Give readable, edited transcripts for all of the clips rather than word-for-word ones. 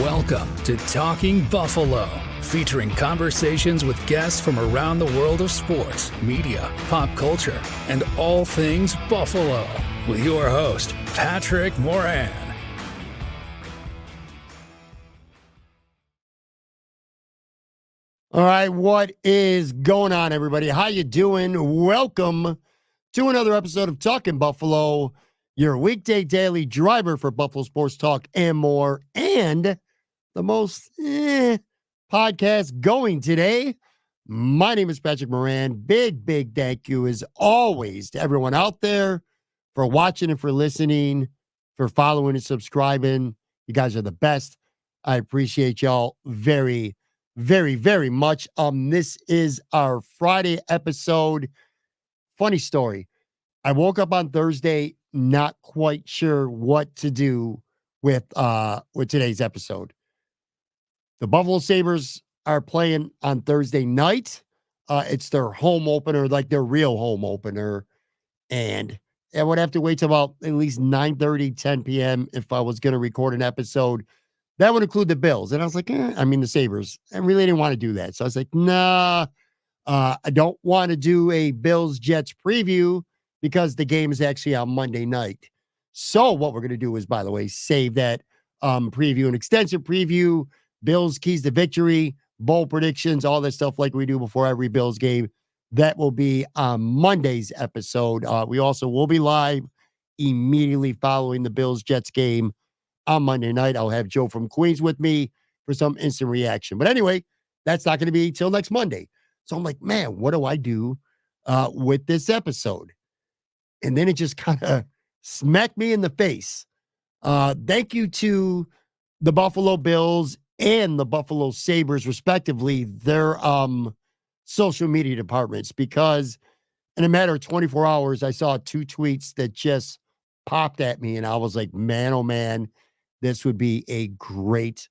Welcome to Talking Buffalo, featuring conversations with guests from around the world of sports, media, pop culture, and all things Buffalo, with your host, Patrick Moran. All right, what is going on, everybody? How you doing? Welcome to another episode of Talking Buffalo, your weekday daily driver for Buffalo sports talk and more, and the most podcast going today. My name is Patrick Moran. Big thank you, as always, to everyone out there for watching and for listening, for following and subscribing. You guys are the best. I appreciate y'all very much. This is our Friday episode. Funny story. I woke up on Thursday, not quite sure what to do with today's episode. The Buffalo Sabres are playing on Thursday night. It's their home opener, like their real home opener. And I would have to wait till about at least 9:30, 10 p.m. if I was going to record an episode. That would include the Bills. And I was like, the Sabres. I really didn't want to do that. So I was like, nah, I don't want to do a Bills-Jets preview because the game is actually on Monday night. So what we're going to do is, by the way, save that preview, an extensive preview, Bills keys to victory, bowl predictions, all that stuff like we do before every Bills game. That will be on Monday's episode. We also will be live immediately following the Bills-Jets game on Monday night. I'll have Joe from Queens with me for some instant reaction. But anyway, that's not going to be till next Monday. So I'm like, man, what do I do with this episode? And then it just kind of smacked me in the face. Thank you to the Buffalo Bills and the Buffalo Sabres, respectively, their social media departments, because in a matter of 24 hours, I saw 2 tweets that just popped at me, and I was like, man, oh man, this would be a great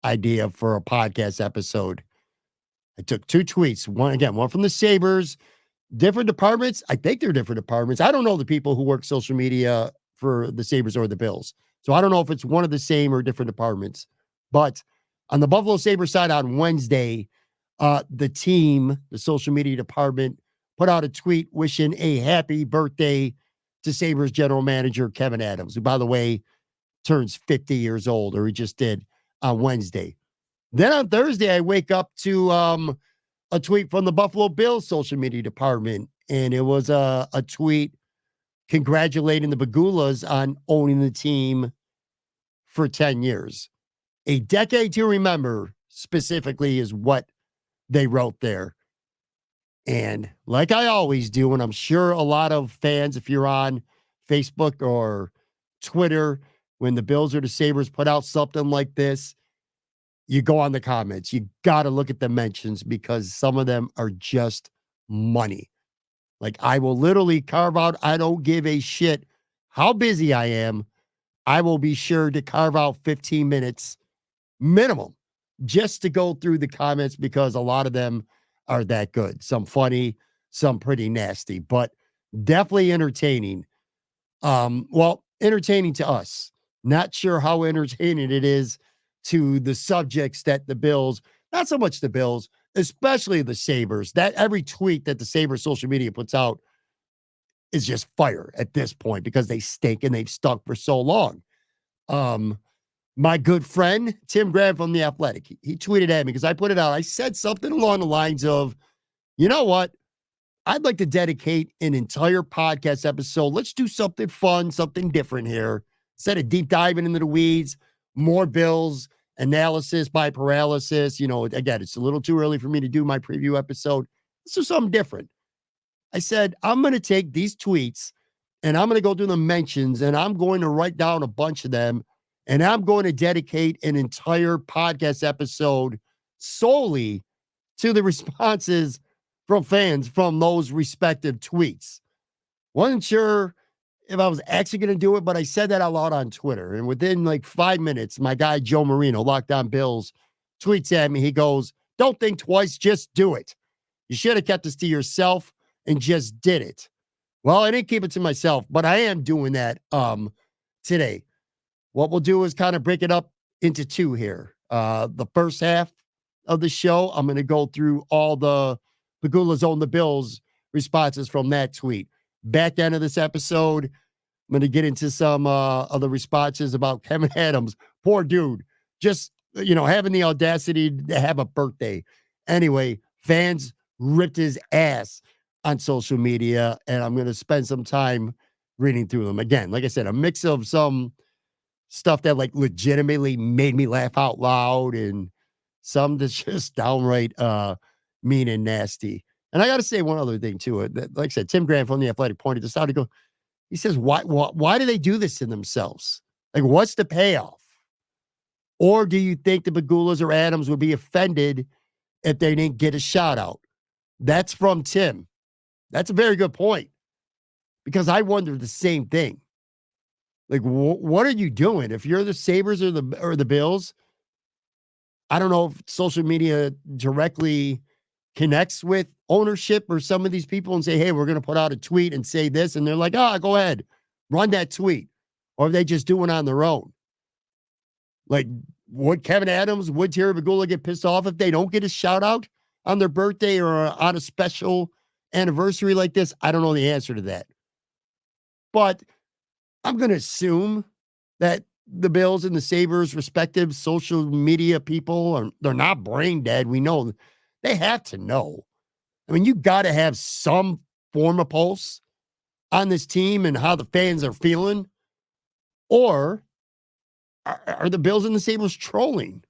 idea for a podcast episode. I took 2 tweets, one from the Sabres, different departments. I think they're different departments. I don't know the people who work social media for the Sabres or the Bills. So I don't know if it's one of the same or different departments. But on the Buffalo Sabres side on Wednesday, the team, the social media department, put out a tweet wishing a happy birthday to Sabres general manager Kevin Adams, who, by the way, turns 50 years old, or he just did on Wednesday. Then on Thursday, I wake up to a tweet from the Buffalo Bills social media department, and it was a tweet congratulating the Pegulas on owning the team for 10 years. A decade to remember, specifically, is what they wrote there. And like I always do, and I'm sure a lot of fans, if you're on Facebook or Twitter, when the Bills or the Sabres put out something like this, you go on the comments. You got to look at the mentions because some of them are just money. Like, I will literally carve out, I don't give a shit how busy I am. I will be sure to carve out 15 minutes minimum just to go through the comments because a lot of them are that good. Some funny, some pretty nasty, but definitely entertaining. Entertaining to us. Not sure how entertaining it is to the subjects that the Bills, not so much the Bills, especially the Sabres. That every tweet that the Sabres social media puts out is just fire at this point because they stink and they've stunk for so long. My good friend, Tim Graham from The Athletic, he tweeted at me because I put it out. I said something along the lines of, you know what? I'd like to dedicate an entire podcast episode. Let's do something fun, something different here. Instead of deep diving into the weeds, more Bills analysis by paralysis. Again, it's a little too early for me to do my preview episode. Let's do something different. I said, I'm going to take these tweets and I'm going to go through the mentions and I'm going to write down a bunch of them. And I'm going to dedicate an entire podcast episode solely to the responses from fans from those respective tweets. Wasn't sure if I was actually going to do it, but I said that out loud on Twitter. And within like 5 minutes, my guy Joe Marino, Locked On Bills, tweets at me. He goes, "Don't think twice, just do it. You should have kept this to yourself and just did it." Well, I didn't keep it to myself, but I am doing that today. What we'll do is kind of break it up into two here. The first half of the show, I'm going to go through all the Pegula's Own the Bills responses from that tweet. Back end of this episode, I'm going to get into some of the responses about Kevin Adams. Poor dude. Just, having the audacity to have a birthday. Anyway, fans ripped his ass on social media, and I'm going to spend some time reading through them. Again, like I said, a mix of some stuff that like legitimately made me laugh out loud and some that's just downright mean and nasty. And I got to say one other thing too. That, like I said, Tim Grant from The Athletic pointed this out. He says, why do they do this to themselves? Like, what's the payoff? Or do you think the Pegulas or Adams would be offended if they didn't get a shout out? That's from Tim. That's a very good point, because I wonder the same thing. Like, what are you doing? If you're the Sabres or the Bills, I don't know if social media directly connects with ownership or some of these people and say, hey, we're going to put out a tweet and say this. And they're like, go ahead, run that tweet. Or are they just doing it on their own? Like, would Kevin Adams, would Terry Pegula get pissed off if they don't get a shout out on their birthday or on a special anniversary like this? I don't know the answer to that. But I'm going to assume that the Bills and the Sabres' respective social media people they're not brain dead. We know they have to know. I mean, you got to have some form of pulse on this team and how the fans are feeling. Or are the Bills and the Sabres trolling?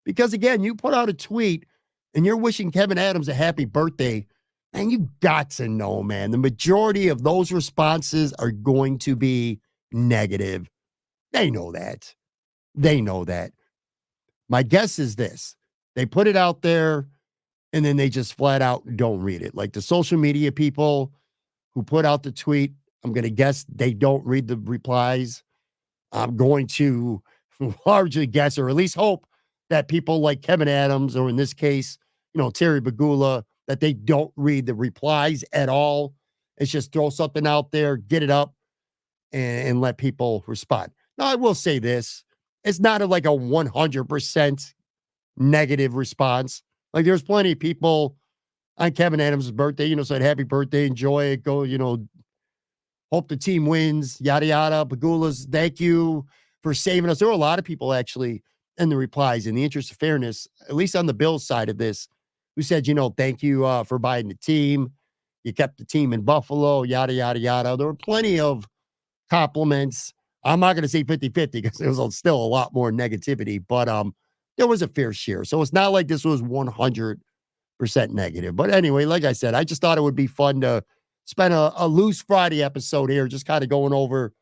Because again, you put out a tweet and you're wishing Kevin Adams a happy birthday, and you got to know, man, the majority of those responses are going to be negative. They know that. They know that. My guess is this. They put it out there and then they just flat out don't read it. Like the social media people who put out the tweet, I'm going to guess they don't read the replies. I'm going to largely guess, or at least hope, that people like Kevin Adams, or in this case, Terry Pegula, that they don't read the replies at all. It's just throw something out there, get it up, and let people respond. Now, I will say this. It's not like a 100% negative response. Like, there's plenty of people on Kevin Adams' birthday, said, happy birthday, enjoy it, go, hope the team wins, yada, yada. Pegula's, thank you for saving us. There were a lot of people actually in the replies, in the interest of fairness, at least on the Bills side of this, who said, thank you for buying the team. You kept the team in Buffalo, yada, yada, yada. There were plenty of compliments. I'm not going to say 50-50 because there was still a lot more negativity, but there was a fair share. So it's not like this was 100% negative. But anyway, like I said, I just thought it would be fun to spend a loose Friday episode here, just kind of going over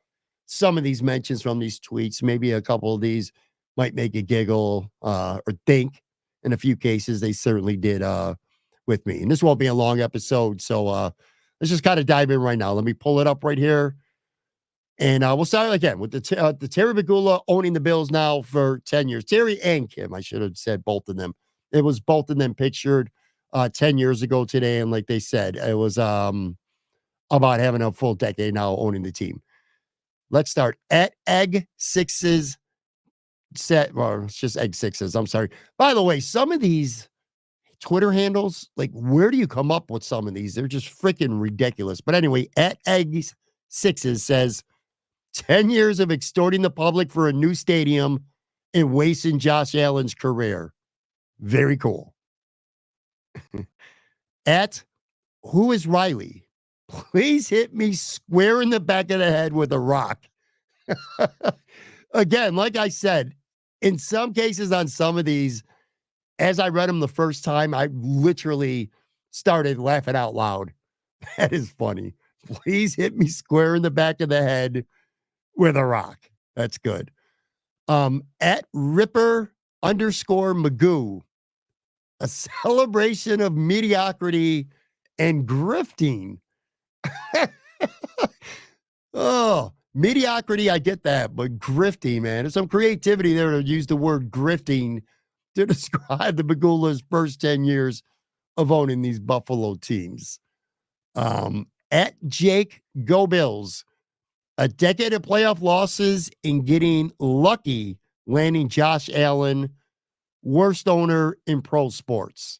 some of these mentions from these tweets. Maybe a couple of these might make you giggle or think. In a few cases, they certainly did with me. And this won't be a long episode, so let's just kind of dive in right now. Let me pull it up right here. And we'll start again with the Terry Pegula owning the Bills now for 10 years. Terry and Kim, I should have said both of them. It was both of them pictured 10 years ago today. And like they said, it was about having a full decade now owning the team. Let's start at Egg Sixes. It's just Egg Sixes. I'm sorry. By the way, some of these Twitter handles, like, where do you come up with some of these? They're just freaking ridiculous. But anyway, at Egg Sixes says, 10 years of extorting the public for a new stadium and wasting Josh Allen's career. Very cool. At Who is Riley? Please hit me square in the back of the head with a rock. Again, like I said, in some cases on some of these, as I read them the first time, I literally started laughing out loud. That is funny. Please hit me square in the back of the head with a rock. That's good. At Ripper _Magoo, a celebration of mediocrity and grifting. Oh, mediocrity, I get that, but grifting, man. There's some creativity there to use the word grifting to describe the Pegula's first 10 years of owning these Buffalo teams. At Jake Go Bills, a decade of playoff losses and getting lucky landing Josh Allen worst owner in pro sports.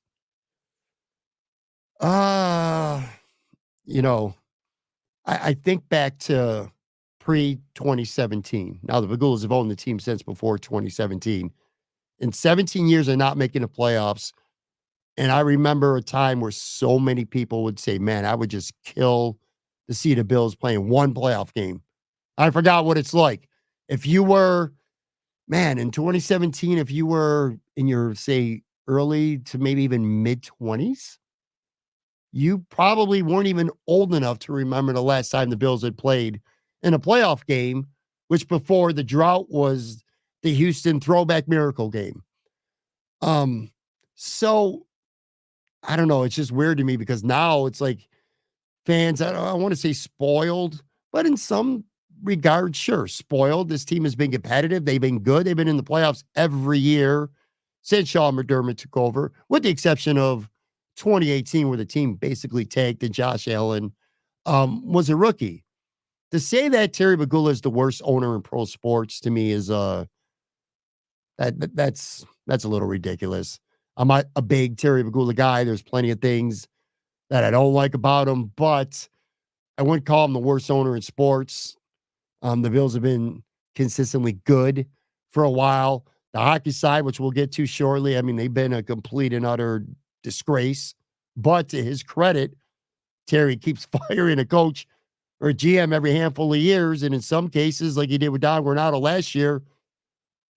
You know, I think back to pre-2017. Now, the Pegulas have owned the team since before 2017. In 17 years of not making the playoffs, and I remember a time where so many people would say, man, I would just kill to see the Bills playing one playoff game. I forgot what it's like. If you were, man, in 2017, if you were in your, say, early to maybe even mid 20s, you probably weren't even old enough to remember the last time the Bills had played in a playoff game, which before the drought was the Houston Throwback Miracle game. So I don't know. It's just weird to me because now it's like fans, I want to say spoiled, but in some regard, sure, spoiled. This team has been competitive. They've been good. They've been in the playoffs every year since Sean McDermott took over, with the exception of 2018, where the team basically tanked and Josh Allen was a rookie. To say that Terry Pegula is the worst owner in pro sports to me is that's a little ridiculous. I'm not a big Terry Pegula guy. There's plenty of things that I don't like about him, but I wouldn't call him the worst owner in sports. The Bills have been consistently good for a while. The hockey side, which we'll get to shortly, I mean, they've been a complete and utter disgrace. But to his credit, Terry keeps firing a coach or a GM every handful of years. And in some cases, like he did with Don Granado last year,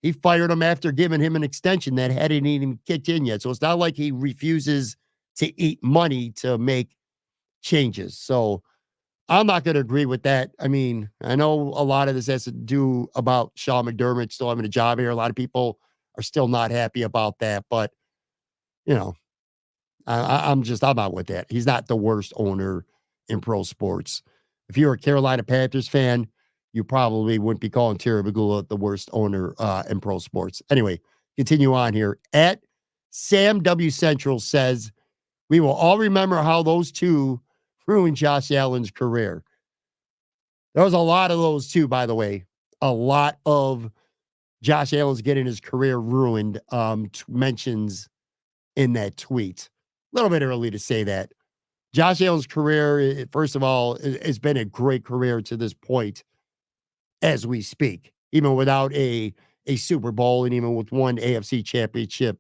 he fired him after giving him an extension that hadn't even kicked in yet. So it's not like he refuses to eat money to make changes. So I'm not going to agree with that. I mean, I know a lot of this has to do about Sean McDermott still having a job here. A lot of people are still not happy about that, but you know, I'm not with that. He's not the worst owner in pro sports. If you're a Carolina Panthers fan, you probably wouldn't be calling Terry Pegula the worst owner in pro sports. Anyway, continue on here. At Sam W Central says, we will all remember how those two ruined Josh Allen's career. There was a lot of those too, by the way. A lot of Josh Allen's getting his career ruined mentions in that tweet. A little bit early to say that. Josh Allen's career, first of all, has been a great career to this point as we speak, even without a Super Bowl and even with one AFC championship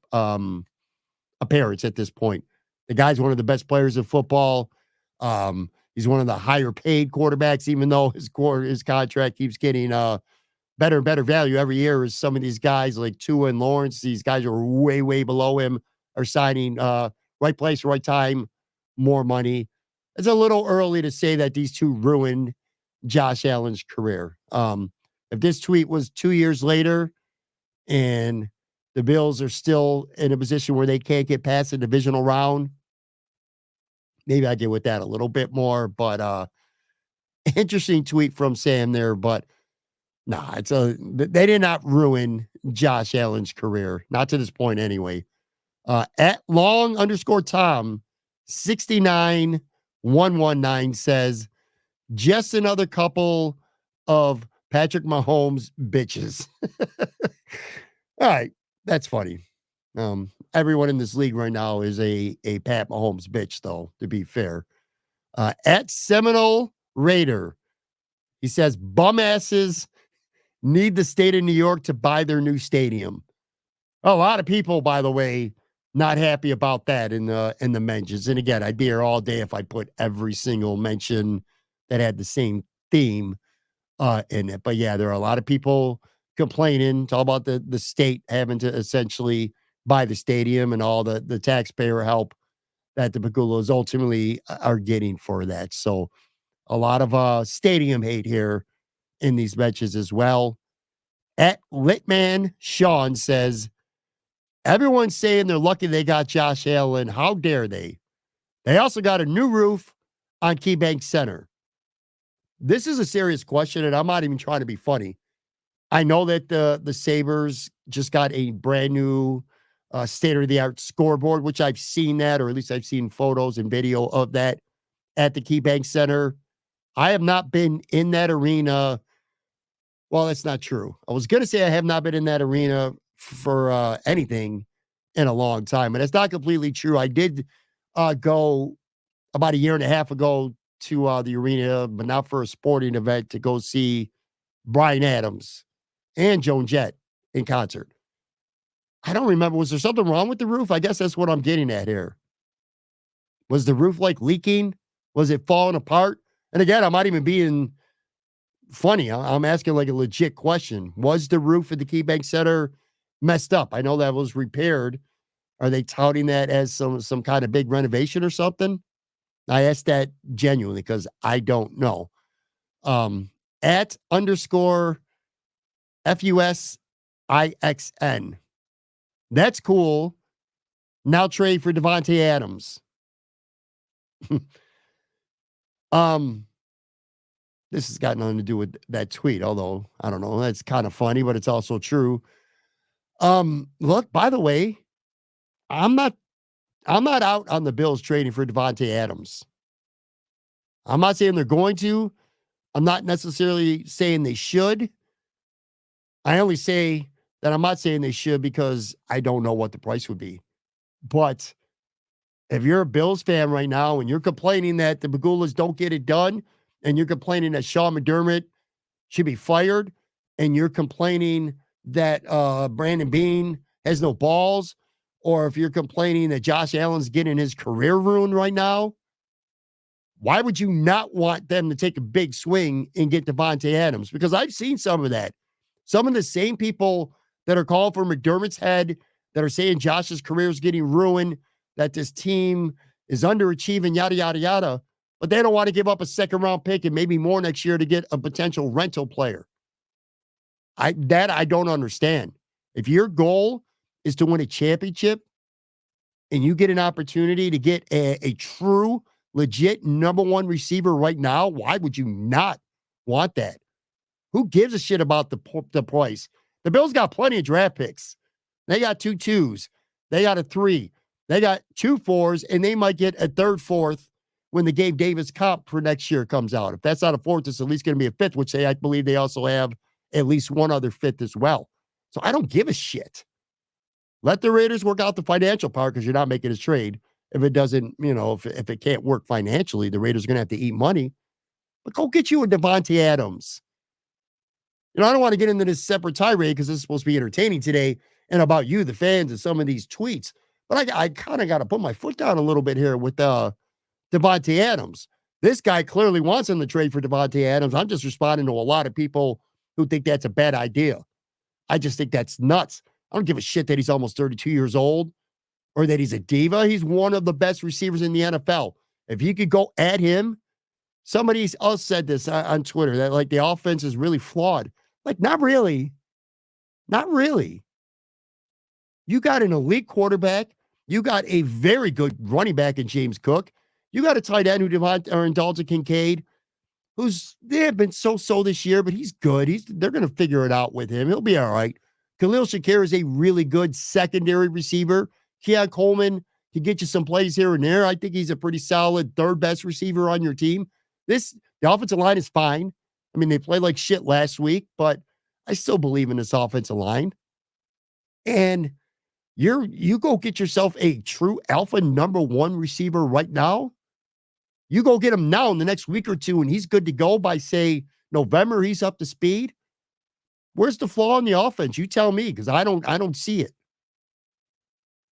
appearance at this point. The guy's one of the best players in football. He's one of the higher paid quarterbacks, even though his contract keeps getting better and better value every year. As some of these guys like Tua and Lawrence, these guys are way, way below him, are signing right place, right time, more money. It's a little early to say that these two ruined Josh Allen's career. If this tweet was 2 years later and the Bills are still in a position where they can't get past the divisional round, maybe I get with that a little bit more. But interesting tweet from Sam there. But nah, they did not ruin Josh Allen's career, not to this point anyway. At long_Tom 69119 says, just another couple of Patrick Mahomes bitches. All right, that's funny. Everyone in this league right now is a Pat Mahomes bitch, though, to be fair. At Seminole Raider, he says, bum asses need the state of New York to buy their new stadium. A lot of people, by the way, not happy about that in the mentions. And again, I'd be here all day if I put every single mention that had the same theme in it. But yeah, there are a lot of people complaining. It's all about the state having to essentially buy the stadium and all the taxpayer help that the Pegulas ultimately are getting for that. So a lot of stadium hate here in these matches as well. At Litman Sean says, everyone's saying they're lucky they got Josh Allen. How dare they? They also got a new roof on KeyBank Center. This is a serious question, and I'm not even trying to be funny. I know that the Sabres just got a brand new state-of-the-art scoreboard, which I've seen that, or at least I've seen photos and video of that at the KeyBank Center. I have not been in that arena Well, that's not true. I was going to say I have not been in that arena for anything in a long time, but that's not completely true. I did go about a year and a half ago to the arena, but not for a sporting event, to go see Bryan Adams and Joan Jett in concert. I don't remember. Was there something wrong with the roof? I guess that's what I'm getting at here. Was the roof like leaking? Was it falling apart? And again, I'm not even being funny. I'm asking like a legit question. Was the roof at the KeyBank Center messed up? I know that was repaired. Are they touting that as some kind of big renovation or something? I asked that genuinely because I don't know. At underscore FUSIXN. That's cool. Now trade for Devontae Adams. This has got nothing to do with that tweet, although I don't know. That's kind of funny, but it's also true. Look, by the way, I'm not out on the Bills trading for Devontae Adams. I'm not saying they're going to. I'm not necessarily saying they should. I only say that I'm not saying they should because I don't know what the price would be. But if you're a Bills fan right now and you're complaining that the Pegulas don't get it done, and you're complaining that Sean McDermott should be fired, and you're complaining that Brandon Beane has no balls, or if you're complaining that Josh Allen's getting his career ruined right now, why would you not want them to take a big swing and get Devontae Adams? Because I've seen some of that. Some of the same people that are calling for McDermott's head, that are saying Josh's career is getting ruined, that this team is underachieving, yada, yada, yada. But they don't want to give up a second-round pick and maybe more next year to get a potential rental player. I don't understand. If your goal is to win a championship and you get an opportunity to get a true, legit number one receiver right now, why would you not want that? Who gives a shit about the price? The Bills got plenty of draft picks. They got 2 2s. They got a 3. They got 2 4s, and they might get a 3rd, 4th when the Gabe Davis comp for next year comes out. If that's not a 4th, it's at least going to be a 5th, which I believe they also have at least one other 5th as well. So I don't give a shit. Let the Raiders work out the financial part because you're not making a trade. If it doesn't, if it can't work financially, the Raiders are going to have to eat money. But go get you a Devontae Adams. I don't want to get into this separate tirade because this is supposed to be entertaining today and about you, the fans, and some of these tweets. But I kind of got to put my foot down a little bit here with Devontae Adams. This guy clearly wants him to trade for Devontae Adams. I'm just responding to a lot of people who think that's a bad idea. I just think that's nuts. I don't give a shit that he's almost 32 years old or that he's a diva. He's one of the best receivers in the NFL. If you could go at him, somebody else said this on Twitter, that like the offense is really flawed. Like, not really. Not really. You got an elite quarterback. You got a very good running back in James Cook. You got a tight end in Dalton Kincaid, they have been so-so this year, but he's good. They're going to figure it out with him. He'll be all right. Khalil Shakir is a really good secondary receiver. Keon Coleman can get you some plays here and there. I think he's a pretty solid 3rd best receiver on your team. The offensive line is fine. I mean, they played like shit last week, but I still believe in this offensive line. And you go get yourself a true alpha number 1 receiver right now. You go get him now in the next week or two, and he's good to go by, say, November. He's up to speed. Where's the flaw in the offense? You tell me, because I don't see it.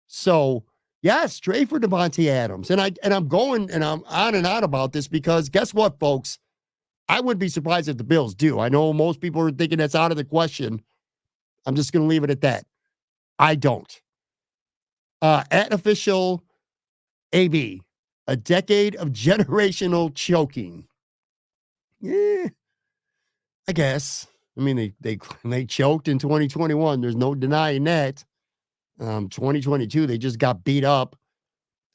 So, yes, trade for Devontae Adams. And I'm going and I'm on and on about this because guess what, folks? I wouldn't be surprised if the Bills do. I know most people are thinking that's out of the question. I'm just going to leave it at that. I don't. At official AB, a decade of generational choking. Yeah, I guess. I mean, they choked in 2021. There's no denying that. 2022, they just got beat up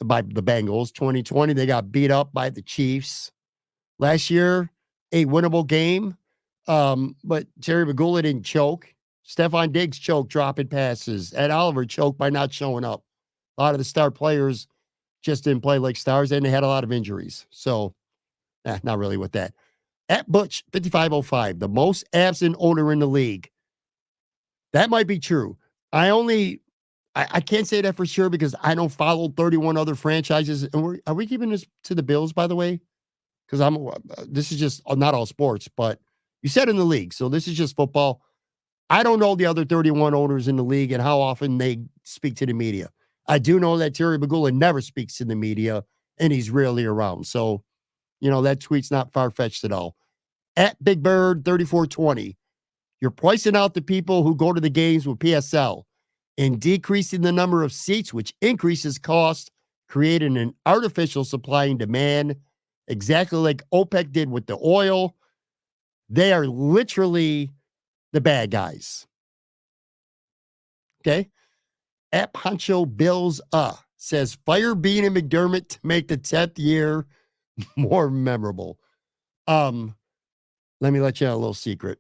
by the Bengals. 2020, they got beat up by the Chiefs. Last year, a winnable game, but Terry Pegula didn't choke. Stephon Diggs choked dropping passes. Ed Oliver choked by not showing up. A lot of the star players just didn't play like stars, and they had a lot of injuries. So, not really with that. At Butch 5505, the most absent owner in the league. That might be true. I can't say that for sure because I don't follow 31 other franchises. And are we keeping this to the Bills, by the way? Because this is just not all sports, but you said in the league. So this is just football. I don't know the other 31 owners in the league and how often they speak to the media. I do know that Terry Pegula never speaks to the media and he's rarely around. So, that tweet's not far-fetched at all. At Big Bird 3420, you're pricing out the people who go to the games with PSL and decreasing the number of seats, which increases cost, creating an artificial supply and demand, exactly like OPEC did with the oil. They are literally the bad guys. Okay? At Pancho Bills says, fire Bean and McDermott to make the 10th year more memorable. Let me let you out a little secret.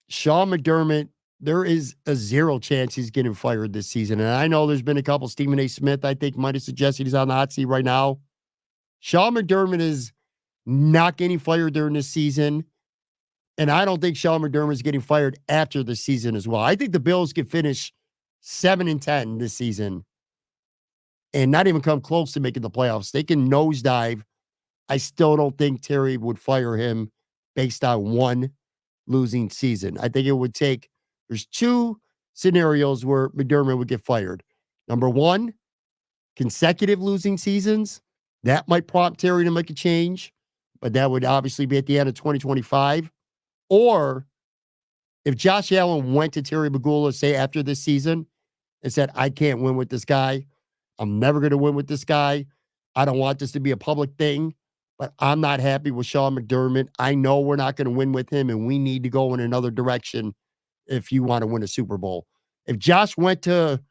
Sean McDermott, there is a 0 chance he's getting fired this season. And I know there's been a couple. Stephen A. Smith, I think, might have suggested he's on the hot seat right now. Sean McDermott is not getting fired during this season. And I don't think Sean McDermott is getting fired after the season as well. I think the Bills could finish 7-10 this season and not even come close to making the playoffs. They can nosedive. I still don't think Terry would fire him based on one losing season. I think it would take, there's 2 scenarios where McDermott would get fired. Number 1, consecutive losing seasons. That might prompt Terry to make a change, but that would obviously be at the end of 2025. Or if Josh Allen went to Terry Pegula, say after this season, and said, I can't win with this guy. I'm never going to win with this guy. I don't want this to be a public thing, but I'm not happy with Sean McDermott. I know we're not going to win with him, and we need to go in another direction if you want to win a Super Bowl. If Josh went to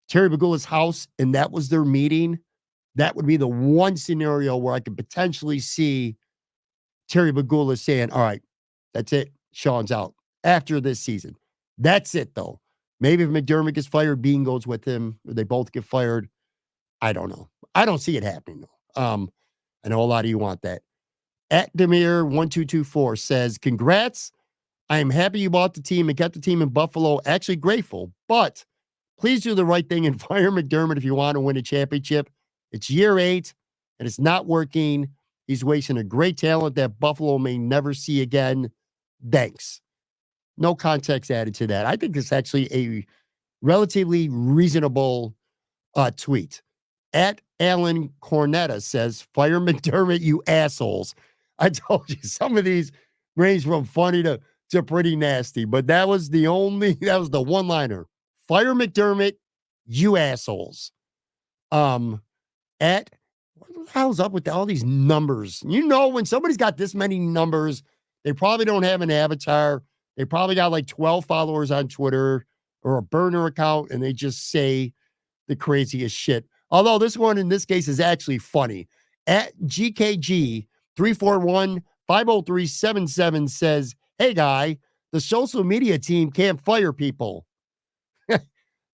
Terry Pegula's house and that was their meeting, that would be the one scenario where I could potentially see Terry Pegula saying, all right, that's it. Sean's out after this season. That's it, though. Maybe if McDermott gets fired, Bean goes with him, or they both get fired. I don't know. I don't see it happening, though. I know a lot of you want that. At Demir1224 says, congrats. I am happy you bought the team and kept the team in Buffalo. Actually grateful, but please do the right thing and fire McDermott if you want to win a championship. It's year 8, and it's not working. He's wasting a great talent that Buffalo may never see again. Thanks. No context added to that. I think it's actually a relatively reasonable tweet. At Alan Cornetta says, fire McDermott, you assholes. I told you some of these range from funny to pretty nasty, but that was the one-liner. Fire McDermott, you assholes. What the hell's up with all these numbers? When somebody's got this many numbers, they probably don't have an avatar. They probably got like 12 followers on Twitter or a burner account, and they just say the craziest shit. Although this one in this case is actually funny. At GKG 341-503-77 says, hey guy, the social media team can't fire people.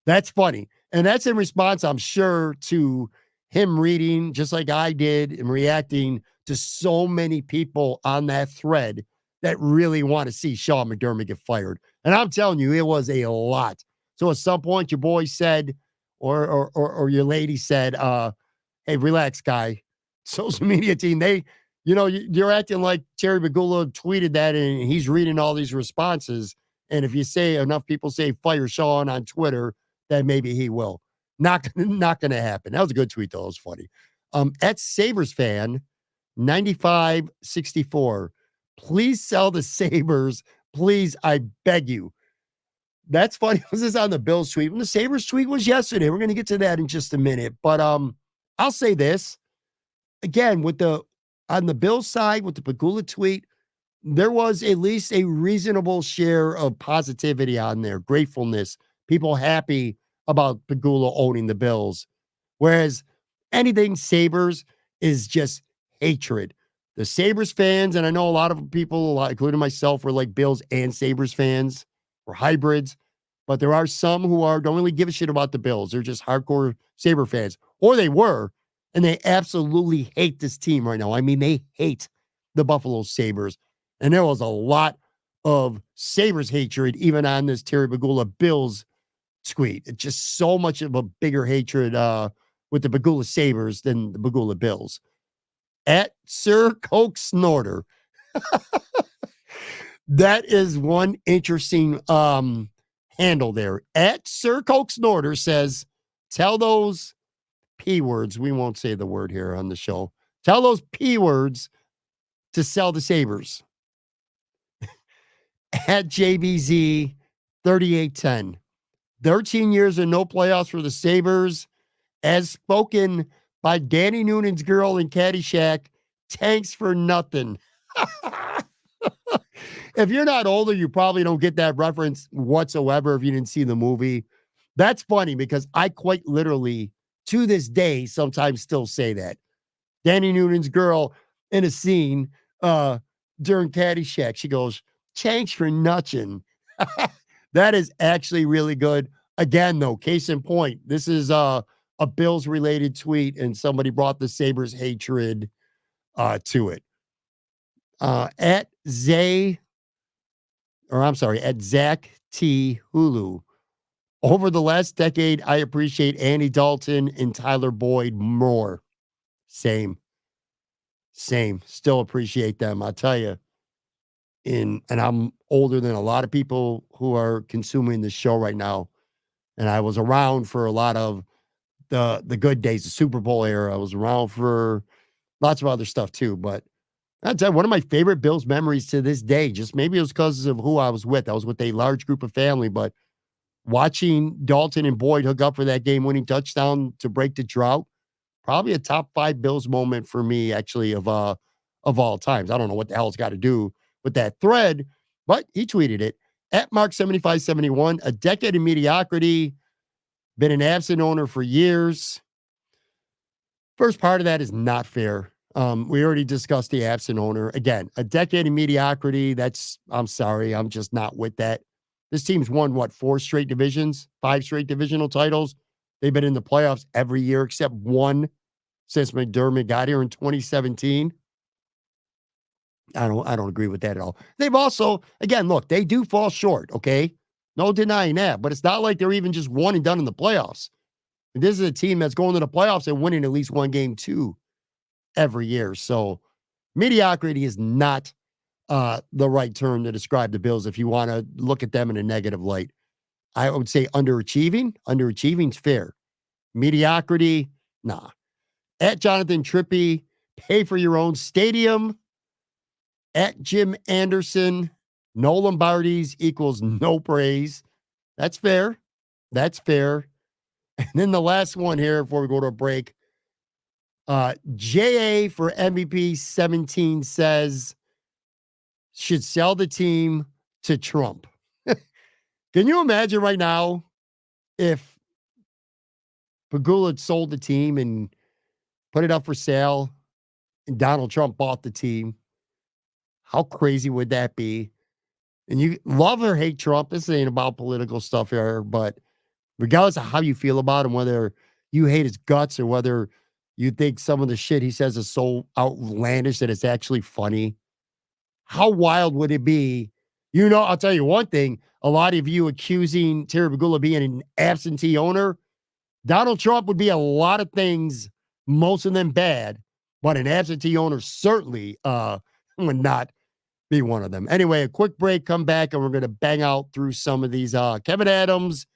That's funny. And that's in response, I'm sure, to him reading, just like I did, and reacting to so many people on that thread that really want to see Sean McDermott get fired. And I'm telling you, it was a lot. So at some point, your boy said, or your lady said, hey, relax, guy. Social media team, you're acting like Terry Pegula tweeted that and he's reading all these responses. And if you say enough people say fire Sean on Twitter, then maybe he will. Not going to happen. That was a good tweet, though. It was funny. At Sabres fan 9564, please sell the Sabres. Please, I beg you. That's funny. This is on the Bills tweet. And the Sabres tweet was yesterday. We're going to get to that in just a minute. But I'll say this. Again, on the Bills side, with the Pegula tweet, there was at least a reasonable share of positivity on there, gratefulness, people happy about Pegula owning the Bills. Whereas anything Sabres is just hatred. The Sabres fans, and I know a lot of people, including myself, were like Bills and Sabres fans, or hybrids, but there are some who don't really give a shit about the Bills. They're just hardcore Sabre fans, or they were, and they absolutely hate this team right now. I mean, they hate the Buffalo Sabres. And there was a lot of Sabres hatred, even on this Terry Pegula Bills tweet. It's just so much of a bigger hatred with the Pegula Sabres than the Pegula Bills. At Sir Coke Snorter. That is one interesting handle there. At Sir Coke Snorter says, tell those P words, we won't say the word here on the show. Tell those P words to sell the Sabres. At JBZ 3810. 13 years and no playoffs for the Sabres, as spoken by Danny Noonan's girl in Caddyshack. Tanks for nothing. If you're not older, you probably don't get that reference whatsoever if you didn't see the movie. That's funny because I quite literally, to this day, sometimes still say that. Danny Noonan's girl in a scene during Caddyshack, she goes, "Tanks for nothing." That is actually really good. Again, though, case in point, this is a Bills related tweet, and somebody brought the Sabres hatred to it. At Zach T. Hulu. Over the last decade, I appreciate Andy Dalton and Tyler Boyd more. Same. Still appreciate them. I'll tell you. And I'm older than a lot of people who are consuming this show right now. And I was around for a lot of the good days, the Super Bowl era. I was around for lots of other stuff too. But I'd tell you, one of my favorite Bills memories to this day, just maybe it was because of who I was with. I was with a large group of family, but watching Dalton and Boyd hook up for that game-winning touchdown to break the drought, probably a top 5 Bills moment for me, actually, of all times. I don't know what the hell it's got to do with that thread, but he tweeted it. At Mark7571, a decade of mediocrity, been an absent owner for years. First part of that is not fair. We already discussed the absent owner. Again, a decade of mediocrity. I'm sorry. I'm just not with that. This team's won, 4 straight divisions, 5 straight divisional titles. They've been in the playoffs every year except one since McDermott got here in 2017. I don't agree with that at all. They've also, again, look, they do fall short, okay? No denying that, but it's not like they're even just one and done in the playoffs. This is a team that's going to the playoffs and winning at least one game, too, every year. So mediocrity is not the right term to describe the Bills if you want to look at them in a negative light. I would say underachieving. Underachieving's fair. Mediocrity, nah. At Jonathan Trippy, pay for your own stadium. At Jim Anderson, no Lombardis equals no praise. That's fair. And then the last one here before we go to a break. JA for MVP 17 says, should sell the team to Trump. Can you imagine right now if Pegula had sold the team and put it up for sale and Donald Trump bought the team? How crazy would that be? And you love or hate Trump. This ain't about political stuff here, but regardless of how you feel about him, whether you hate his guts or whether you think some of the shit he says is so outlandish that it's actually funny, how wild would it be? You know, I'll tell you one thing. A lot of you accusing Terry Pegula of being an absentee owner. Donald Trump would be a lot of things, most of them bad, but an absentee owner certainly would not be one of them. Anyway, a quick break, come back, and we're going to bang out through some of these. Kevin Adams,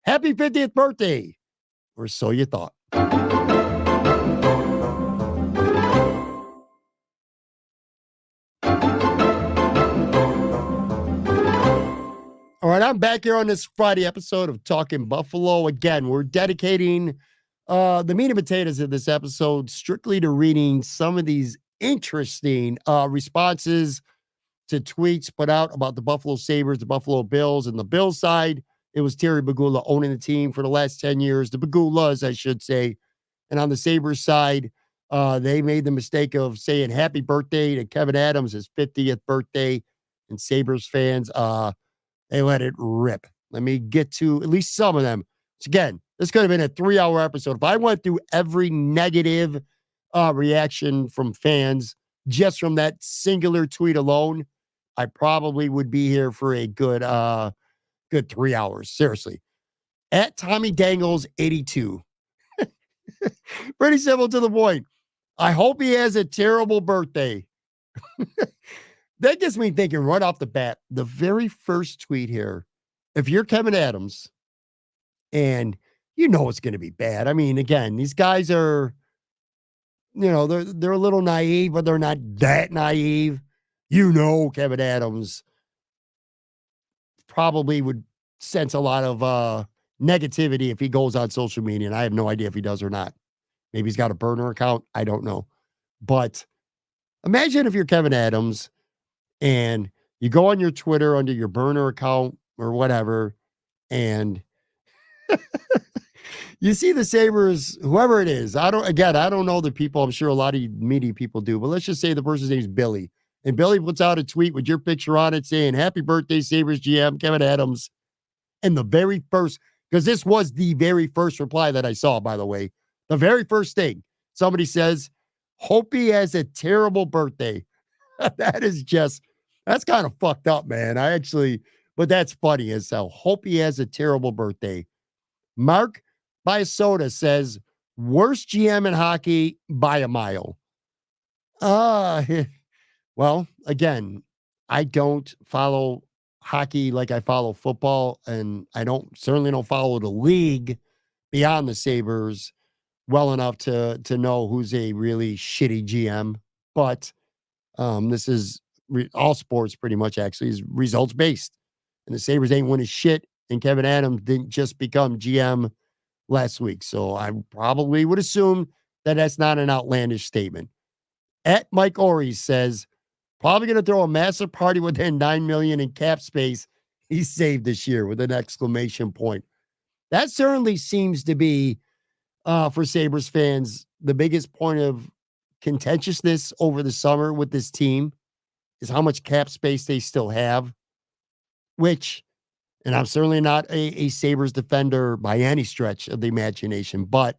happy 50th birthday, or so you thought. All right, I'm back here on this Friday episode of Talking Buffalo. Again, we're dedicating the meat and potatoes of this episode strictly to reading some of these interesting responses to tweets put out about the Buffalo Sabres, the Buffalo Bills. And the Bills side, it was Terry Pegula owning the team for the last 10 years. The Pegulas, I should say. And on the Sabres side, they made the mistake of saying happy birthday to Kevin Adams, his 50th birthday. And Sabres fans, they let it rip. Let me get to at least some of them. So again, this could have been a 3-hour episode. If I went through every negative reaction from fans just from that singular tweet alone, I probably would be here for a good 3 hours. Seriously. At Tommy Dangles 82. Pretty simple to the point. I hope he has a terrible birthday. That gets me thinking right off the bat. The very first tweet here, if you're Kevin Adams and you know it's going to be bad. I mean, again, these guys are, they're a little naive, but they're not that naive. Kevin Adams probably would sense a lot of negativity if he goes on social media, and I have no idea if he does or not. Maybe he's got a burner account. I don't know. But imagine if you're Kevin Adams and you go on your Twitter under your burner account or whatever, and you see the Sabres, whoever it is. I don't know the people. I'm sure a lot of media people do, but let's just say the person's name is Billy. And Billy puts out a tweet with your picture on it saying, "Happy birthday, Sabres GM, Kevin Adams." And the very first, because this was the very first reply that I saw, by the way, the very first thing somebody says, "Hope he has a terrible birthday." That's kind of fucked up, man. But that's funny as hell. Hope he has a terrible birthday. Mark Biasota says, worst GM in hockey by a mile. Well, again, I don't follow hockey like I follow football, and I certainly don't follow the league beyond the Sabres well enough to know who's a really shitty GM. But this is all sports pretty much actually is results based, and the Sabres ain't winning shit. And Kevin Adams didn't just become GM last week, so I probably would assume that that's not an outlandish statement. At Mike Ori says, probably going to throw a massive party within $9 million in cap space he saved this year with an exclamation point. That certainly seems to be, for Sabres fans, the biggest point of contentiousness over the summer with this team is how much cap space they still have, and I'm certainly not a Sabres defender by any stretch of the imagination, but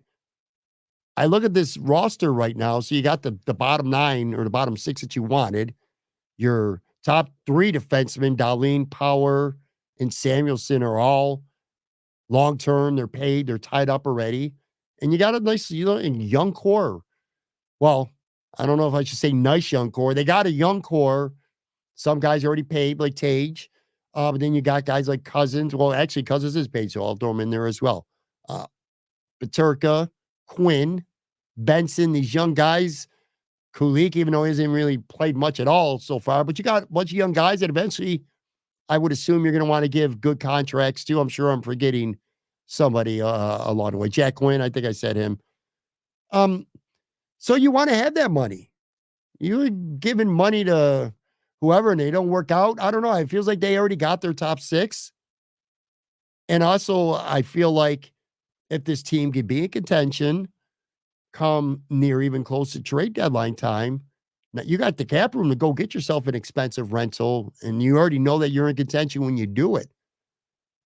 I look at this roster right now. So you got the bottom 9 or the bottom 6 that you wanted. Your top 3 defensemen, Dahlin, Power, and Samuelson, are all long-term. They're paid. They're tied up already. And you got a nice, young core. Well, I don't know if I should say nice young core. They got a young core. Some guys already paid, like Tage. But then you got guys like Cousins. Well, actually, Cousins is paid, so I'll throw him in there as well. Peterka, Quinn, Benson, these young guys. Kulik, even though he hasn't really played much at all so far, but you got a bunch of young guys that eventually I would assume you're going to want to give good contracts to. I'm sure I'm forgetting somebody along the way. Jack Quinn, I think I said him. So you want to have that money. You're giving money to whoever and they don't work out. I don't know. It feels like they already got their top 6. And also, I feel like if this team could be in contention, come near even close to trade deadline time, now you got the cap room to go get yourself an expensive rental, and you already know that you're in contention when you do it.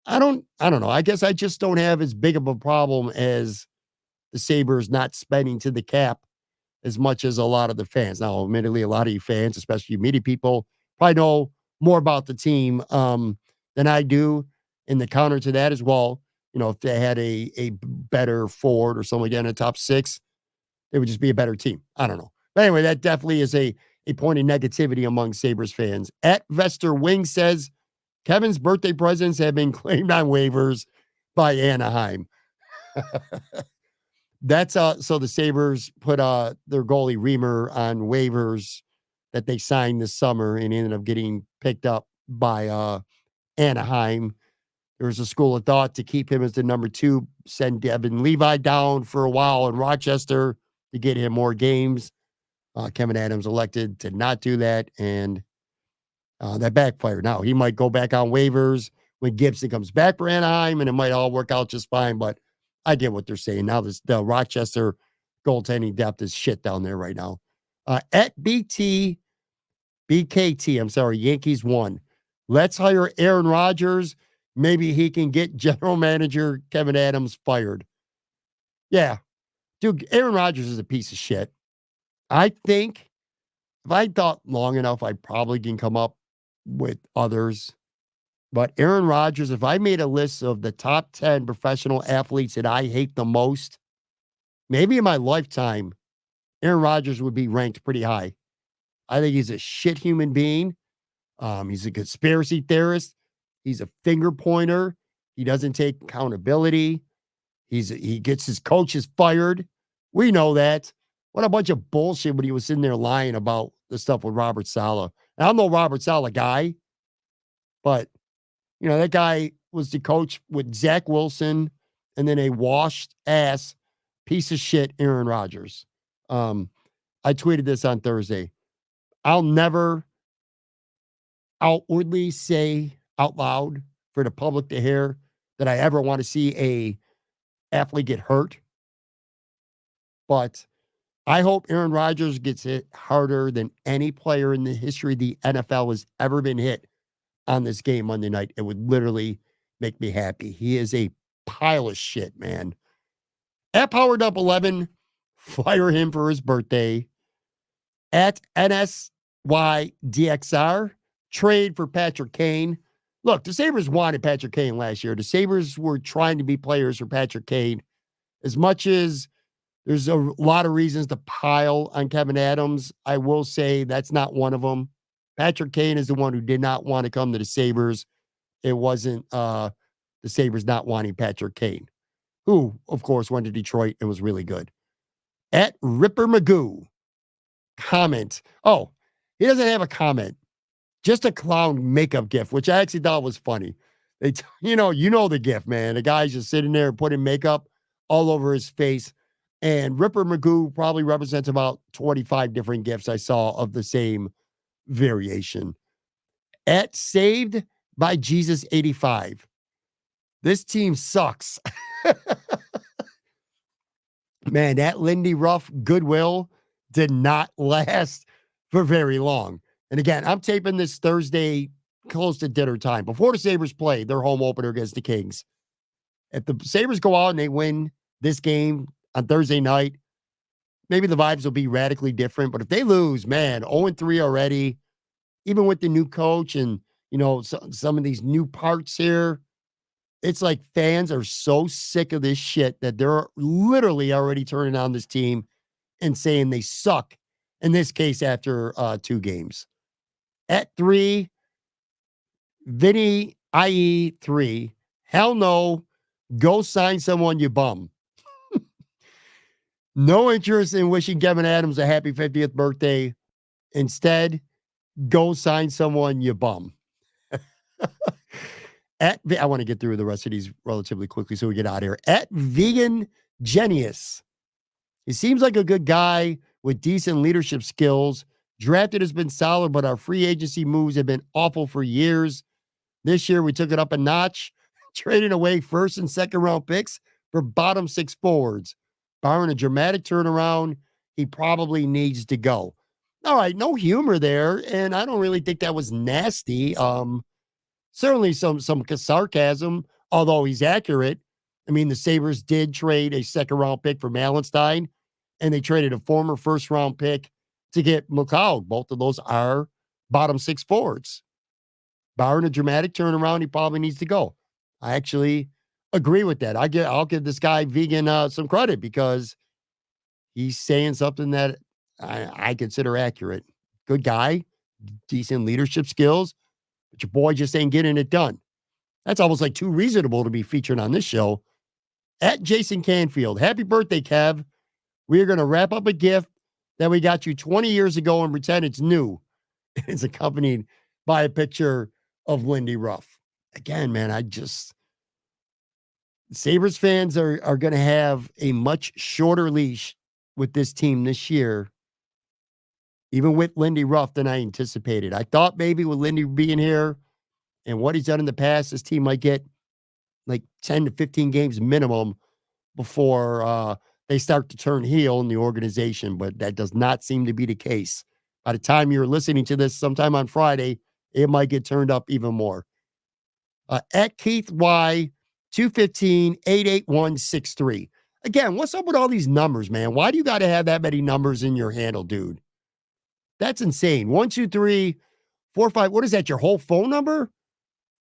I don't know. I guess I just don't have as big of a problem as the Sabres not spending to the cap as much as a lot of the fans. Now, admittedly, a lot of you fans, especially you media people, probably know more about the team than I do. And the counter to that as well, if they had a better forward or something like that in the top 6, it would just be a better team. I don't know. But anyway, that definitely is a point of negativity among Sabres fans. At Vester Wing says, Kevin's birthday presents have been claimed on waivers by Anaheim. That's so the Sabres put their goalie Reimer on waivers that they signed this summer and ended up getting picked up by Anaheim. There was a school of thought to keep him as the number 2, send Devin Levi down for a while in Rochester to get him more games. Kevin Adams elected to not do that, and that backfired. Now, he might go back on waivers when Gibson comes back for Anaheim, and it might all work out just fine, but I get what they're saying. Now, the Rochester goaltending depth is shit down there right now. At BKT, Yankees won. Let's hire Aaron Rodgers. Maybe he can get general manager Kevin Adams fired. Yeah. Dude, Aaron Rodgers is a piece of shit. I think if I thought long enough, I probably can come up with others. But Aaron Rodgers, if I made a list of the top 10 professional athletes that I hate the most, maybe in my lifetime, Aaron Rodgers would be ranked pretty high. I think he's a shit human being. He's a conspiracy theorist. He's a finger pointer. He doesn't take accountability. He gets his coaches fired. We know that. What a bunch of bullshit when he was sitting there lying about the stuff with Robert Saleh. And I'm no Robert Saleh guy, but that guy was the coach with Zach Wilson and then a washed ass piece of shit Aaron Rodgers. I tweeted this on Thursday. I'll never outwardly say out loud for the public to hear that I ever want to see a athlete get hurt. But I hope Aaron Rodgers gets hit harder than any player in the history of the NFL has ever been hit on this game Monday night. It would literally make me happy. He is a pile of shit, man. At Powered Up 11, fire him for his birthday. At NSYDXR, trade for Patrick Kane. Look, the Sabres wanted Patrick Kane last year. The Sabres were trying to be players for Patrick Kane. As much as there's a lot of reasons to pile on Kevin Adams, I will say that's not one of them. Patrick Kane is the one who did not want to come to the Sabres. It wasn't the Sabres not wanting Patrick Kane, who, of course, went to Detroit and was really good. At Ripper Magoo, comment. Oh, he doesn't have a comment. Just a clown makeup gift, which I actually thought was funny. You know the gift, man. The guy's just sitting there putting makeup all over his face. And Ripper Magoo probably represents about 25 different gifts I saw of the same variation. At Saved by Jesus 85. This team sucks. Man, that Lindy Ruff goodwill did not last for very long. And again, I'm taping this Thursday close to dinner time before the Sabres play their home opener against the Kings. If the Sabres go out and they win this game on Thursday night, maybe the vibes will be radically different. But if they lose, man, 0-3 already, even with the new coach and, some of these new parts here, it's like fans are so sick of this shit that they're literally already turning on this team and saying they suck, in this case, after 2 games. At 3, Vinny IE3, hell no, go sign someone, you bum. No interest in wishing Kevin Adams a happy 50th birthday. Instead, go sign someone, you bum. I want to get through the rest of these relatively quickly so we get out of here. At Vegan Genius. He seems like a good guy with decent leadership skills. Drafted has been solid, but our free agency moves have been awful for years. This year, we took it up a notch, trading away first and second round picks for bottom 6 forwards. Barring a dramatic turnaround, he probably needs to go. All right, no humor there, and I don't really think that was nasty. Certainly some sarcasm, although he's accurate. I mean, the Sabres did trade a second-round pick for Malenstein, and they traded a former first-round pick to get McLeod. Both of those are bottom 6 forwards. Barring a dramatic turnaround, he probably needs to go. I actually agree with that. I'll give this guy Vegan some credit because he's saying something that I consider accurate. Good guy, decent leadership skills, but your boy just ain't getting it done. That's almost like too reasonable to be featured on this show. At Jason Canfield, happy birthday, Kev. We are going to wrap up a gift that we got you 20 years ago and pretend it's new. It's accompanied by a picture of Lindy Ruff. Again, man, Sabres fans are going to have a much shorter leash with this team this year, even with Lindy Ruff, than I anticipated. I thought maybe with Lindy being here and what he's done in the past, this team might get like 10 to 15 games minimum before they start to turn heel in the organization, but that does not seem to be the case. By the time you're listening to this sometime on Friday, it might get turned up even more. At Keith Y, 215-881-63. Again, what's up with all these numbers, man? Why do you got to have that many numbers in your handle, dude? That's insane. 1, 2, 3, 45, what is that, your whole phone number?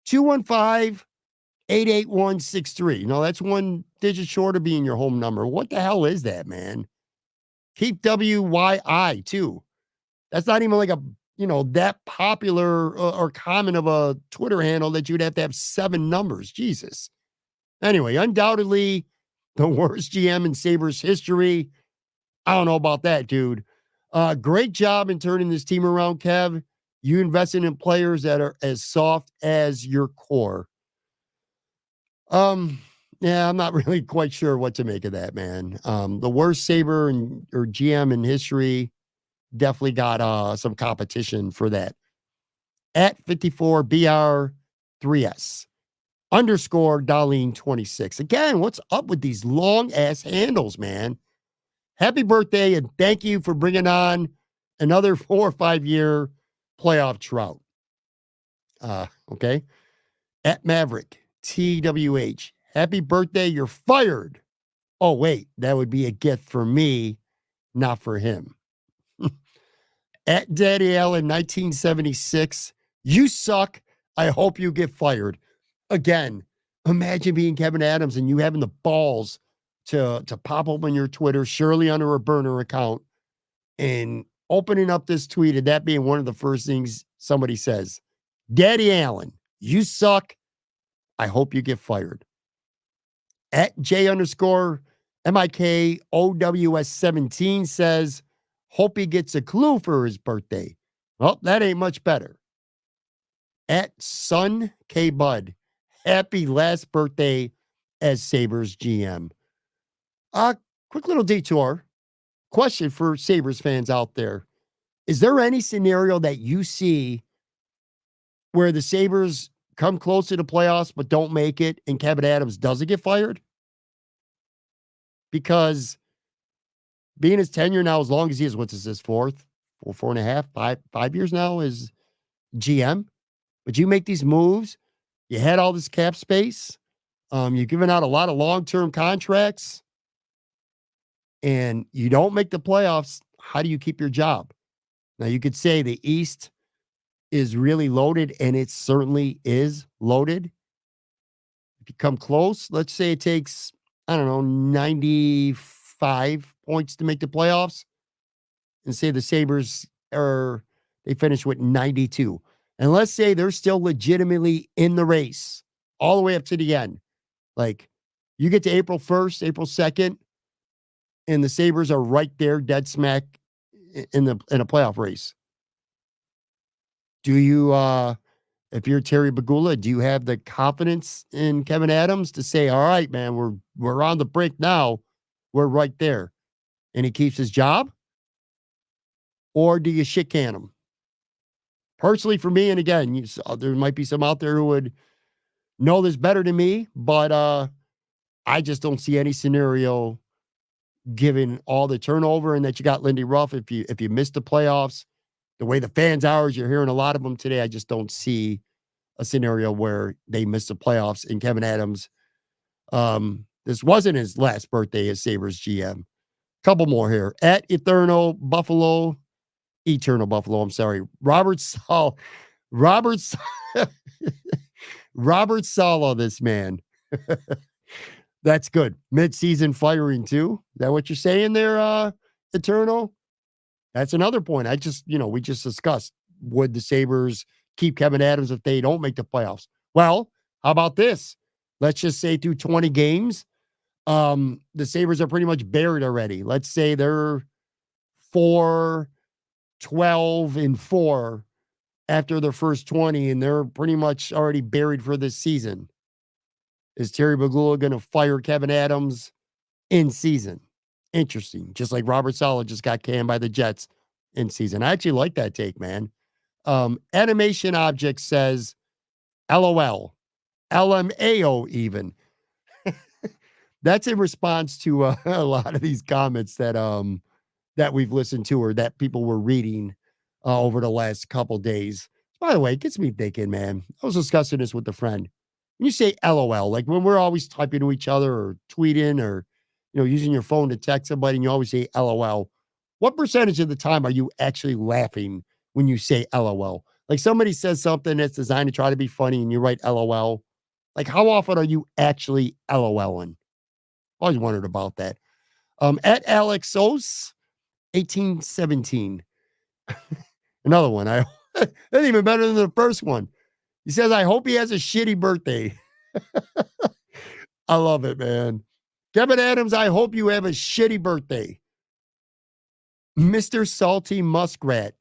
215-881-63. No, that's one digit short of being your home number. What the hell is that, man? Keep WYI, too. That's not even like that popular or common of a Twitter handle that you'd have to have 7 numbers. Jesus. Anyway, undoubtedly the worst GM in Sabres history. I don't know about that, dude. Great job in turning this team around, Kev. You invested in players that are as soft as your core. Yeah, I'm not really quite sure what to make of that, man. The worst Sabre or GM in history definitely got some competition for that. At 54 BR3S underscore Darlene 26. Again, what's up with these long ass handles, man? Happy birthday and thank you for bringing on another 4 or 5 year playoff trout. Okay. At Maverick TWH. Happy birthday. You're fired. Oh, wait, that would be a gift for me, not for him. At Daddy Allen 1976. You suck. I hope you get fired. Again, imagine being Kevin Adams and you having the balls to pop open your Twitter, surely under a burner account, and opening up this tweet and that being one of the first things somebody says. Daddy Allen, you suck. I hope you get fired. At J underscore MIKOWS17 says, hope he gets a clue for his birthday. Well, that ain't much better. At Sun K Bud, happy last birthday as Sabres GM. Quick little detour. Question for Sabres fans out there. Is there any scenario that you see where the Sabres come close to the playoffs but don't make it and Kevin Adams doesn't get fired? Because being his tenure now, as long as he is, what's his fourth, 4.5, 5 years now as GM. But you make these moves, you had all this cap space, you're giving out a lot of long-term contracts, and you don't make the playoffs. How do you keep your job? Now, you could say the East is really loaded, and it certainly is loaded. If you come close, let's say it takes, 95 points to make the playoffs, and say the Sabres they finish with 92. And let's say they're still legitimately in the race all the way up to the end. Like, you get to April 1st, April 2nd, and the Sabres are right there, dead smack in a playoff race. Do you, if you're Terry Pegula, do you have the confidence in Kevin Adams to say, all right, man, we're on the brink now. We're right there. And he keeps his job? Or do you shit can him? Personally, for me, and again, there might be some out there who would know this better than me, but I just don't see any scenario given all the turnover and that you got Lindy Ruff. If you miss the playoffs, the way the fans are, as you're hearing a lot of them today, I just don't see a scenario where they miss the playoffs. And Kevin Adams, this wasn't his last birthday as Sabres GM. Couple more here. At Eternal Buffalo, I'm sorry. Robert Saleh'd, this man. That's good. Mid-season firing too. Is that what you're saying there, Eternal? That's another point. We just discussed. Would the Sabres keep Kevin Adams if they don't make the playoffs? Well, how about this? Let's just say through 20 games, the Sabres are pretty much buried already. Let's say they're 4-12-4 after their first 20, and they're pretty much already buried for this season. Is Terry Pegula going to fire Kevin Adams in season? Interesting. Just like Robert Saleh'd just got canned by the Jets in season. I actually like that take, man. Animation Object says, LOL, LMAO even. That's in response to a lot of these comments that we've listened to or that people were reading over the last couple days. By the way, it gets me thinking, man. I was discussing this with a friend. When you say LOL, like when we're always typing to each other or tweeting or using your phone to text somebody and you always say LOL, what percentage of the time are you actually laughing when you say LOL? Like somebody says something that's designed to try to be funny and you write LOL. Like how often are you actually LOLing? Always wondered about that. At Alexos 1817. Another one. That's even better than the first one. He says, I hope he has a shitty birthday. I love it, man. Kevin Adams, I hope you have a shitty birthday. Mr. Salty Muskrat.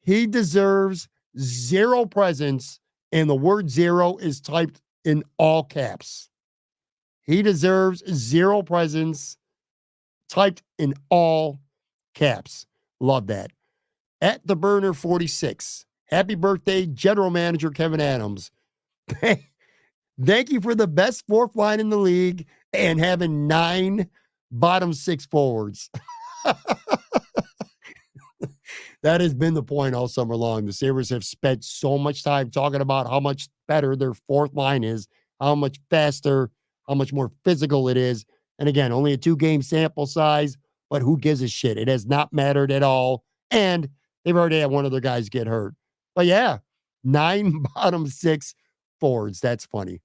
He deserves 0 presents, and the word 0 is typed in all caps. He deserves 0 presents, typed in all caps. Love that. At the Burner 46. Happy birthday, General Manager Kevin Adams. Thank you for the best 4th line in the league and having 9 bottom 6 forwards. That has been the point all summer long. The Sabres have spent so much time talking about how much better their 4th line is, how much faster, how much more physical it is. And again, only a 2-game sample size, but who gives a shit? It has not mattered at all. And they've already had one of their guys get hurt. But yeah, 9 bottom 6 forwards. That's funny.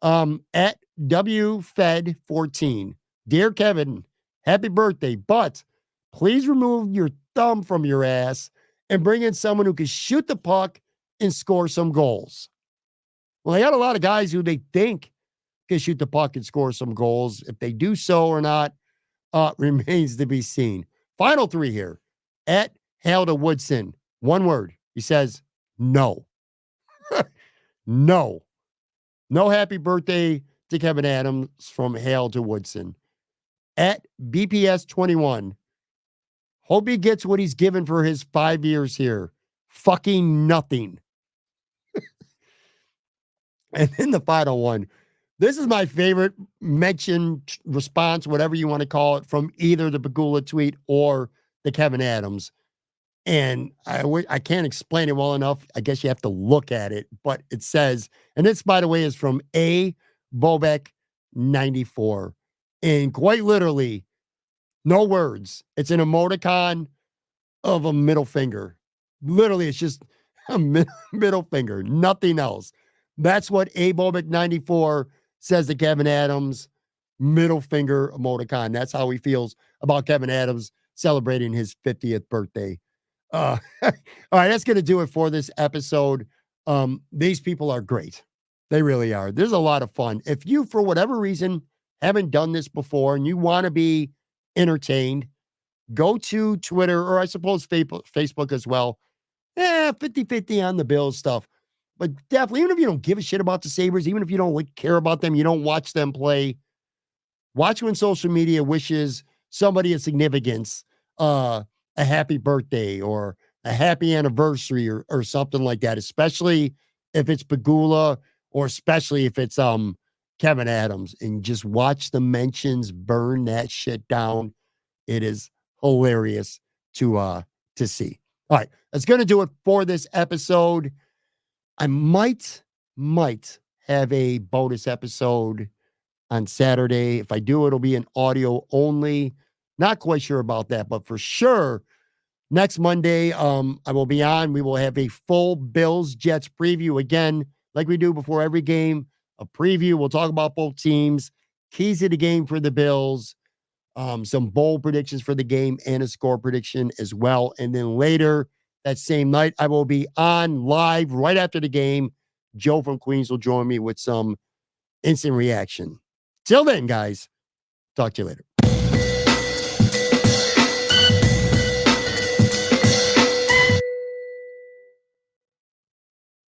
At WFed14, dear Kevin, happy birthday, but please remove your thumb from your ass and bring in someone who can shoot the puck and score some goals. Well, they got a lot of guys who they think can shoot the puck and score some goals. If they do so or not, remains to be seen. Final 3 here. At Hail to Woodson, one word. He says, no. No. No happy birthday to Kevin Adams from Hail to Woodson. At BPS 21, hope he gets what he's given for his 5 years here. Fucking nothing. And then the final one. This is my favorite mention, response, whatever you want to call it, from either the Pegula tweet or the Kevin Adams. And I can't explain it well enough. I guess you have to look at it. But it says, and this, by the way, is from A. Bobek 94. And quite literally, no words. It's an emoticon of a middle finger. Literally, it's just a middle finger, nothing else. That's what A. Bobek 94 says to Kevin Adams, middle finger emoticon. That's how he feels about Kevin Adams celebrating his 50th birthday. All right, that's going to do it for this episode. These people are great. They really are. There's a lot of fun. If you, for whatever reason, haven't done this before and you want to be entertained, go to Twitter, or I suppose Facebook as well. 50-50 on the Bills stuff. But definitely, even if you don't give a shit about the Sabres, even if you don't care about them, you don't watch them play, watch when social media wishes somebody of significance a happy birthday or a happy anniversary or something like that, especially if it's Pegula or especially if it's Kevin Adams, and just watch the mentions burn that shit down. It is hilarious to see. All right, that's going to do it for this episode. I might have a bonus episode on Saturday. If I do, it'll be an audio only. Not quite sure about that, but for sure, next Monday, I will be on. We will have a full Bills Jets preview again, like we do before every game. A preview. We'll talk about both teams, keys of the game for the Bills, some bold predictions for the game, and a score prediction as well. And then later that same night, I will be on live right after the game. Joe from Queens will join me with some instant reaction. Till then, guys, talk to you later.